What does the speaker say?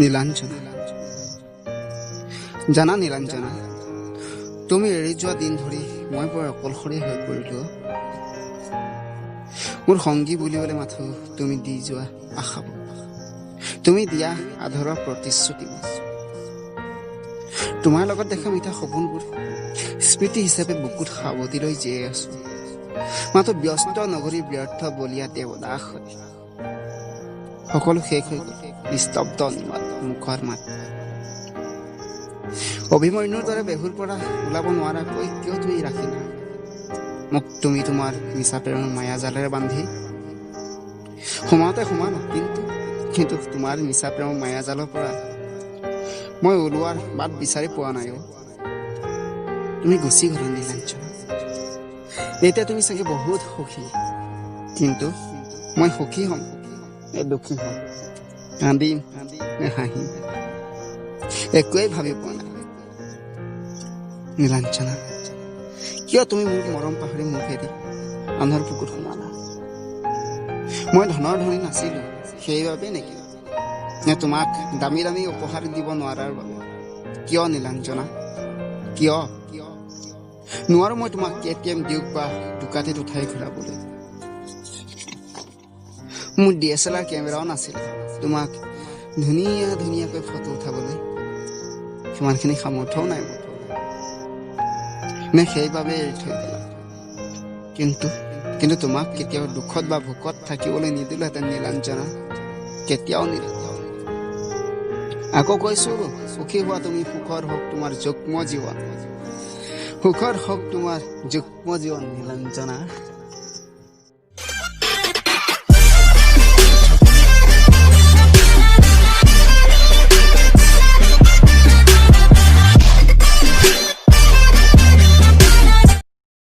নীলাঞ্জনা, জানা নীলাঞ্জনা, তুমি এৰি যোৱা দিন ধৰি মই বৰ অকলশৰীয়া হৈ পৰিলোঁ। মোৰ সংগী বুলিবলৈ মাথো তুমি দি যোৱা আশাবোৰ, তুমি দিয়া আদৰৰ প্ৰতিশ্ৰুতি, তোমাৰ লগত দেখা মিঠা সপোনবোৰ স্মৃতি হিচাপে বুকুত সাৱটি লৈ জীয়াই আছো। মাথো ব্যস্ত নগৰী ব্যৰ্থ বলীয়া দেৱদাস হৈ সকলো শেষ হৈ গ'ল, নিস্তব্ধ নিমাত মুখৰ মাত। অভিমন্যুৰ দৰে বেহুৰ পৰা ওলাব নোৱাৰাকৈ কিয় তুমি ৰাখিলা মোক? তুমি তোমাৰ মিছা প্ৰেমৰ মায়াজালেৰে বান্ধি সোমাওঁতে সোমালা, কিন্তু তোমাৰ মিছা প্ৰেমৰ মায়াজালৰ পৰা মই ওলোৱাৰ বাট বিচাৰি পোৱা নাই। তুমি গুচি গ'লা নীলাঞ্জনা। এতিয়া তুমি চাগে বহুত সুখী, কিন্তু মই সুখী হ'ম নে দুখী হ'ম, কান্দিম নে হাঁহিম, একোৱেই ভাবি পোৱা নাই নীলাঞ্জনা। কিয় তুমি মোক মৰম পাহৰি মোক এৰি আনৰ বুকুত সোমালা? মই ধনৰ ধনী নাছিলো সেইবাবে নেকি, নে তোমাক দামী দামী উপহাৰ দিব নোৱাৰাৰ বাবে? কিয় নীলাঞ্জনা, কিয় নোৱাৰো মই তোমাক KTM ডিউক বা দুকাটিত উঠাই ঘূৰাবলৈ? মোৰ DSLR কেমেৰাও নাছিল তোমাক ধুনীয়া ধুনীয়াকৈ ফটো উঠাবলৈ, সিমানখিনি সামৰ্থ্যও নাই মোৰ। নে সেইবাবে এৰি থৈ দিলা? কিন্তু তোমাক কেতিয়াও দুখত বা ভোকত থাকিবলৈ নিদিলোহেঁতেন নীলাঞ্জনা, কেতিয়াও নিদিলো। আকৌ কৈছো, সুখী হোৱা তুমি, সুখৰ হওক তোমাৰ যুগ্ম জীৱন, সুখৰ হওক তোমাৰ যুগ্ম জীৱন নীলাঞ্জনা।